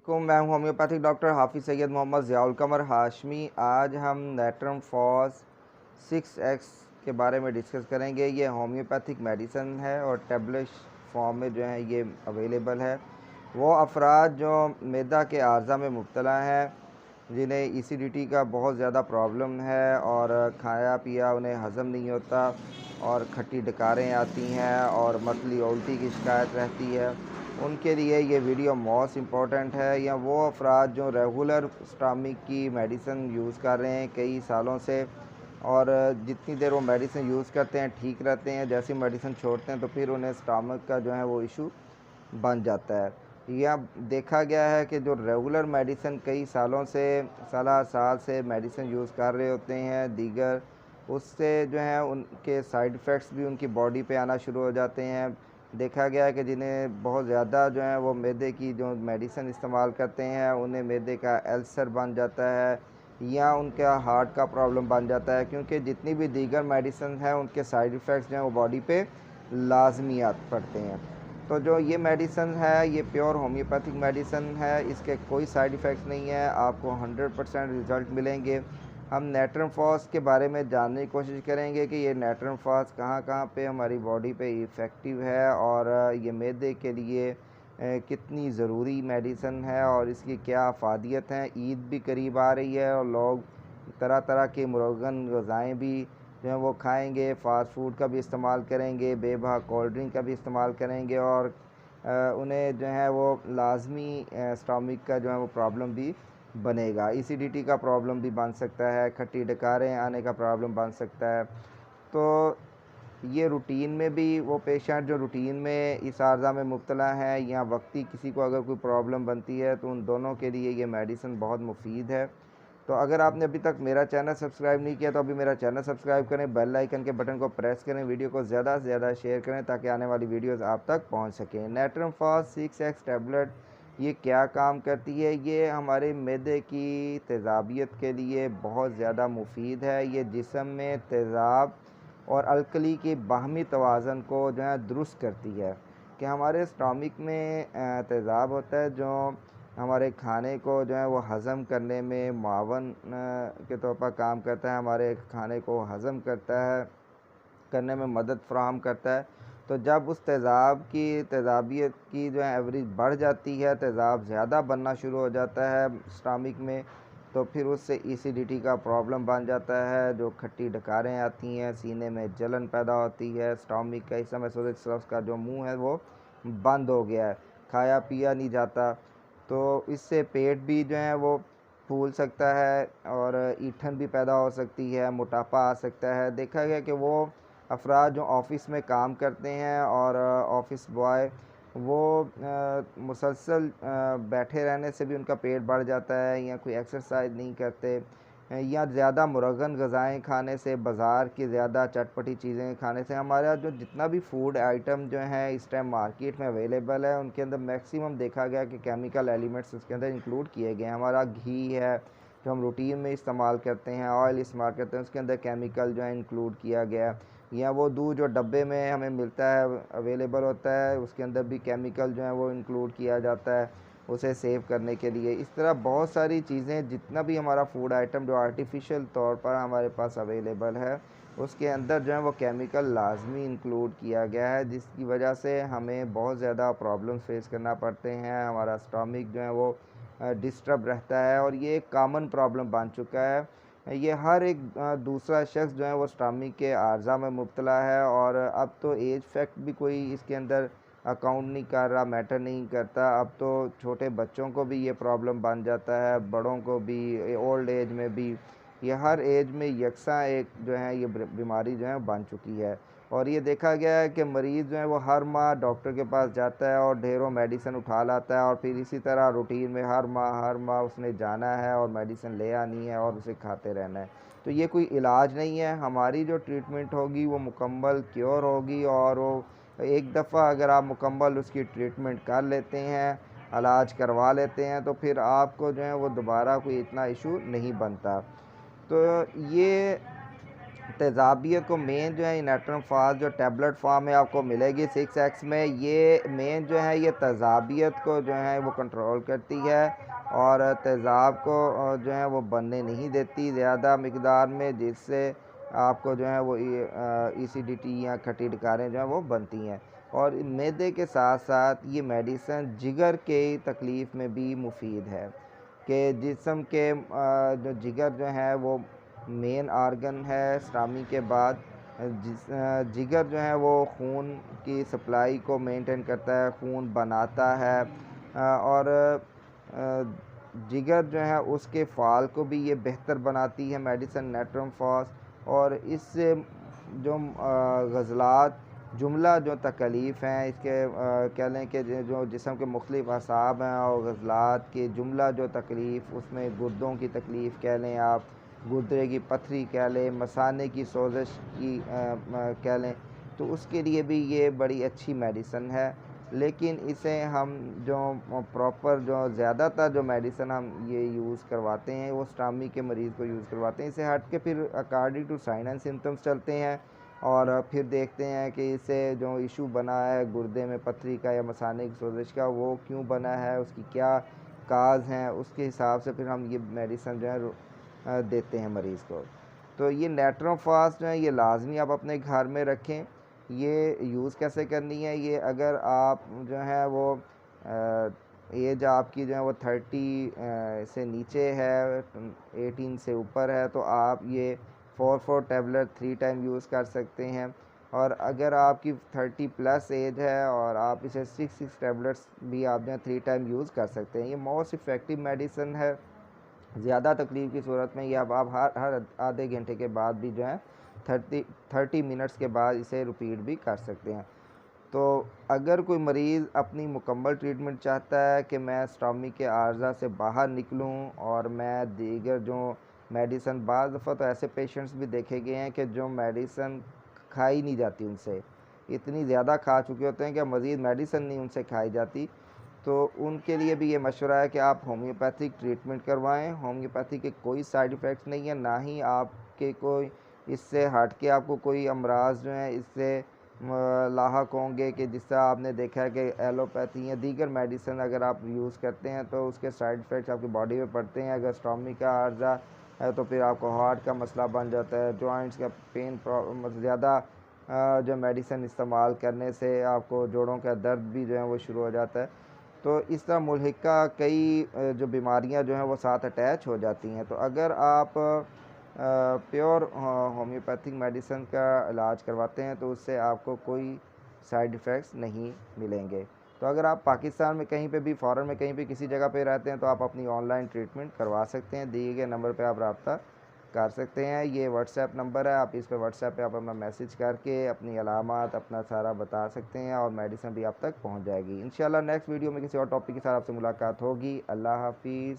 मैं हूं homeopathic doctor हाफिज़ सैयद मोहम्मद ज़ियाउल कमर हाशमी। आज हम नेट्रम फॉस 6X के बारे में डिस्कस करेंगे। ये होम्योपैथिक मेडिसन है और टेबलेट फॉर्म में जो है ये अवेलेबल है। वो अफराद जो मैदा के आर्ज़ा में मुब्तला हैं, जिन्हें एसिडिटी का बहुत ज़्यादा प्रॉब्लम है और खाया पिया उन्हें हज़म नहीं होता और खट्टी डकारें आती हैं और मतली उल्टी की शिकायत रहती है, उनके लिए ये वीडियो मोस्ट इम्पॉर्टेंट है। या वो अफराद जो रेगुलर स्टमक की मेडिसिन यूज़ कर रहे हैं कई सालों से और जितनी देर वो मेडिसिन यूज़ करते हैं ठीक रहते हैं, जैसी मेडिसिन छोड़ते हैं तो फिर उन्हें स्टमक का जो है वो इशू बन जाता है। यह देखा गया है कि जो रेगुलर मेडिसिन कई सालों से साल से मेडिसिन यूज़ कर रहे होते हैं दीगर, उससे जो है उनके साइड इफ़ेक्ट्स भी उनकी बॉडी पे आना शुरू हो जाते हैं। देखा गया है कि जिन्हें बहुत ज़्यादा जो है वो मैदे की जो मेडिसिन इस्तेमाल करते हैं उन्हें मैदे का अल्सर बन जाता है या उनका हार्ट का प्रॉब्लम बन जाता है, क्योंकि जितनी भी दीगर मेडिसिन हैं उनके साइड इफ़ेक्ट्स जो हैं वो बॉडी पे लाजमियात पड़ते हैं। तो जो ये मेडिसिन है ये प्योर होम्योपैथिक मेडिसिन है, इसके कोई साइड इफ़ेक्ट्स नहीं है, आपको 100% रिज़ल्ट मिलेंगे। हम नेट्रम फॉस के बारे में जानने की कोशिश करेंगे कि ये नेट्रम फॉस कहाँ पे हमारी बॉडी पे इफ़ेक्टिव है और ये मैदे के लिए कितनी ज़रूरी मेडिसिन है और इसकी क्या अफादियत हैं। ईद भी करीब आ रही है और लोग तरह तरह के मुरगन ग़िज़ाएँ भी जो है वो खाएंगे, फ़ास्ट फूड का भी इस्तेमाल करेंगे, बेबहा कोल्ड ड्रिंक का भी इस्तेमाल करेंगे और उन्हें जो है वो लाजमी स्टमक का जो है वो प्रॉब्लम भी बनेगा। एसिडिटी का प्रॉब्लम भी बन सकता है, खट्टी डकारें आने का प्रॉब्लम बन सकता है। तो ये रूटीन में भी वो पेशेंट जो रूटीन में इस आर्ज़ा में मुब्तला हैं या वक्ती किसी को अगर कोई प्रॉब्लम बनती है तो उन दोनों के लिए ये मेडिसिन बहुत मुफीद है। तो अगर आपने अभी तक मेरा चैनल सब्सक्राइब नहीं किया तो अभी मेरा चैनल सब्सक्राइब करें, बेल आइकन के बटन को प्रेस करें, वीडियो को ज़्यादा से ज़्यादा शेयर करें ताकि आने वाली वीडियोस आप तक पहुंच सकें। नेट्रम फॉस 6X टैबलेट ये क्या काम करती है? ये हमारे मैदे की तेज़ाबियत के लिए बहुत ज़्यादा मुफीद है। ये जिस्म में तेज़ाब और अल्कली के बाहमी तवाज़न को जो है दुरुस्त करती है कि हमारे स्टमक में तेज़ाब होता है जो हमारे खाने को जो है वो हज़म करने में मुआवन के तौर पर काम करता है, हमारे खाने को हज़म करता है, करने में मदद फ़राहम करता है। तो जब उस तेज़ाबियत की जो है एवरेज बढ़ जाती है, तेज़ाब ज़्यादा बनना शुरू हो जाता है स्टमक में, तो फिर उससे एसिडिटी का प्रॉब्लम बन जाता है, जो खट्टी डकारें आती हैं, सीने में जलन पैदा होती है, स्टमक का हिस्सा में का जो मुंह है वो बंद हो गया है, खाया पिया नहीं जाता। तो इससे पेट भी जो है वो फूल सकता है और ईंठन भी पैदा हो सकती है, मोटापा आ सकता है। देखा गया कि वो अफराद जो ऑफ़िस में काम करते हैं और ऑफ़िस बॉय वो मुसलसल बैठे रहने से भी उनका पेट बढ़ जाता है या कोई एक्सरसाइज नहीं करते या ज़्यादा मुरगन ग़िज़ाएँ खाने से, बाज़ार की ज़्यादा चटपटी चीज़ें खाने से हमारा जो जितना भी फूड आइटम जो हैं इस टाइम मार्केट में अवेलेबल है उनके अंदर मैक्सिमम देखा गया कि केमिकल एलिमेंट्स उसके अंदर इंक्लूड किए गए हैं। हमारा घी है जो हम रूटीन में इस्तेमाल करते हैं, ऑयल इस्तेमाल करते हैं, उसके अंदर केमिकल जो है इंक्लूड किया गया है। या वो दूध जो डब्बे में हमें मिलता है अवेलेबल होता है उसके अंदर भी केमिकल जो है वो इंक्लूड किया जाता है उसे सेव करने के लिए। इस तरह बहुत सारी चीज़ें, जितना भी हमारा फूड आइटम जो आर्टिफिशियल तौर पर हमारे पास अवेलेबल है उसके अंदर जो है वो केमिकल लाजमी इंक्लूड किया गया है, जिसकी वजह से हमें बहुत ज़्यादा प्रॉब्लम फेस करना पड़ते हैं। हमारा स्टमक जो है वो डिस्टर्ब रहता है और ये एक कॉमन प्रॉब्लम बन चुका है। ये हर एक दूसरा शख्स जो है वो स्टमक के आर्ज़ा में मुब्तला है और अब तो एज फैक्ट भी कोई इसके अंदर अकाउंट नहीं कर रहा, मैटर नहीं करता। अब तो छोटे बच्चों को भी ये प्रॉब्लम बन जाता है, बड़ों को भी, ओल्ड एज में भी, ये हर एज में यकसा एक जो है ये बीमारी जो है बन चुकी है। और ये देखा गया है कि मरीज़ जो है वो हर माह डॉक्टर के पास जाता है और ढेरों मेडिसिन उठा लाता है और फिर इसी तरह रूटीन में हर माह उसने जाना है और मेडिसिन ले आनी है और उसे खाते रहना है। तो ये कोई इलाज नहीं है। हमारी जो ट्रीटमेंट होगी वो मुकम्मल क्योर होगी और वो एक दफ़ा अगर आप मुकम्मल उसकी ट्रीटमेंट कर लेते हैं, इलाज करवा लेते हैं, तो फिर आपको जो है वो दोबारा कोई इतना इशू नहीं बनता। तो ये तेज़ाबियत को मेन जो है नेट्रम फास्ट जो टैबलेट फॉर्म में आपको मिलेगी 6x में, ये मेन जो है ये तेज़ाबियत को जो है वो कंट्रोल करती है और तेज़ाब को जो है वो बनने नहीं देती ज़्यादा मकदार में, जिससे आपको जो है वो एसिडिटी या खट्टी डकारें जो हैं वो बनती हैं। और मैदे के साथ साथ ये मेडिसन जिगर के तकलीफ़ में भी मुफीद है कि जिस्म के जो जिगर जो है वो मेन आर्गन है स्टामी के बाद। जिगर जो है वो खून की सप्लाई को मेंटेन करता है, खून बनाता है और जिगर जो है उसके फाल को भी ये बेहतर बनाती है मेडिसन नेट्रम फॉस। और इससे जो गज़लात जुमला जो तकलीफ़ हैं इसके कह लें कि जो जिस्म के मुख्तलिफ़ असाब हैं और गज़लात के जुमला जो तकलीफ़, उसमें गुर्दों की तकलीफ़ कह लें आप, गुर्दे की पथरी कह लें, मसाने की सोजिश की कह लें, तो उसके लिए भी ये बड़ी अच्छी मेडिसन है। लेकिन इसे हम जो प्रॉपर जो ज़्यादातर जो मेडिसन हम ये यूज़ करवाते हैं वो स्टामी के मरीज़ को यूज़ करवाते हैं। इसे हट के फिर according to sign and symptoms चलते हैं और फिर देखते हैं कि इससे जो इशू बना है गुर्दे में पथरी का या मसाने की सोजिश का, वो क्यों बना है, उसकी क्या काज हैं, उसके हिसाब से फिर हम ये मेडिसन जो है देते हैं मरीज़ को। तो ये नेट्रम फास्ट जो है ये लाजमी आप अपने घर में रखें। ये यूज़ कैसे करनी है, ये अगर आप जो है वो एज आपकी जो है वो 30 से नीचे है, 18 से ऊपर है, तो आप ये 4 टैबलेट 3 टाइम यूज़ कर सकते हैं। और अगर आपकी 30 प्लस एज है और आप इसे 6 टैबलेट्स भी आप जो है 3 टाइम यूज़ कर सकते हैं। ये मोस्ट इफ़ेक्टिव मेडिसन है। ज़्यादा तकलीफ़ की सूरत में ये अब आप हर आधे घंटे के बाद भी जो है 30 मिनट्स के बाद इसे रिपीट भी कर सकते हैं। तो अगर कोई मरीज़ अपनी मुकम्मल ट्रीटमेंट चाहता है कि मैं स्टॉमी के आर्ज़ा से बाहर निकलूं और मैं दीगर जो मेडिसन, बाज़ दफ़ा तो ऐसे पेशेंट्स भी देखे गए हैं कि जो मेडिसन खाई नहीं जाती उनसे, इतनी ज़्यादा खा चुके होते हैं कि मज़ीद मेडिसन नहीं उनसे खाई जाती, तो उनके लिए भी ये मशवरा है कि आप होम्योपैथिक ट्रीटमेंट करवाएं। होम्योपैथी के कोई साइड इफ़ेक्ट्स नहीं है, ना ही आपके कोई इससे हट के आपको कोई अमराज जो हैं इससे लाहक होंगे कि जिससे आपने देखा है कि एलोपैथी या दीगर मेडिसिन अगर आप यूज़ करते हैं तो उसके साइड इफ़ेक्ट्स आपकी बॉडी में पड़ते हैं। अगर स्टॉमी का अर्जा है तो फिर आपको हार्ट का मसला बन जाता है, जॉइंट्स का पेन ज़्यादा जो मेडिसिन इस्तेमाल करने से आपको जोड़ों का दर्द भी जो है वो शुरू हो जाता है। तो इस तरह मुल्हिका कई जो बीमारियां जो हैं वो साथ अटैच हो जाती हैं। तो अगर आप प्योर होम्योपैथिक मेडिसिन का इलाज करवाते हैं तो उससे आपको कोई साइड इफ़ेक्ट्स नहीं मिलेंगे। तो अगर आप पाकिस्तान में कहीं पे भी, फ़ॉरेन में कहीं भी किसी जगह पे रहते हैं तो आप अपनी ऑनलाइन ट्रीटमेंट करवा सकते हैं। दिए गए नंबर पे आप रब्ता कर सकते हैं। ये व्हाट्सएप नंबर है, आप इस पे व्हाट्सएप पे आप अपना मैसेज करके अपनी अलामात अपना सारा बता सकते हैं और मेडिसिन भी आप तक पहुंच जाएगी। इंशाल्लाह नेक्स्ट वीडियो में किसी और टॉपिक के साथ आपसे मुलाकात होगी। अल्लाह हाफिज़।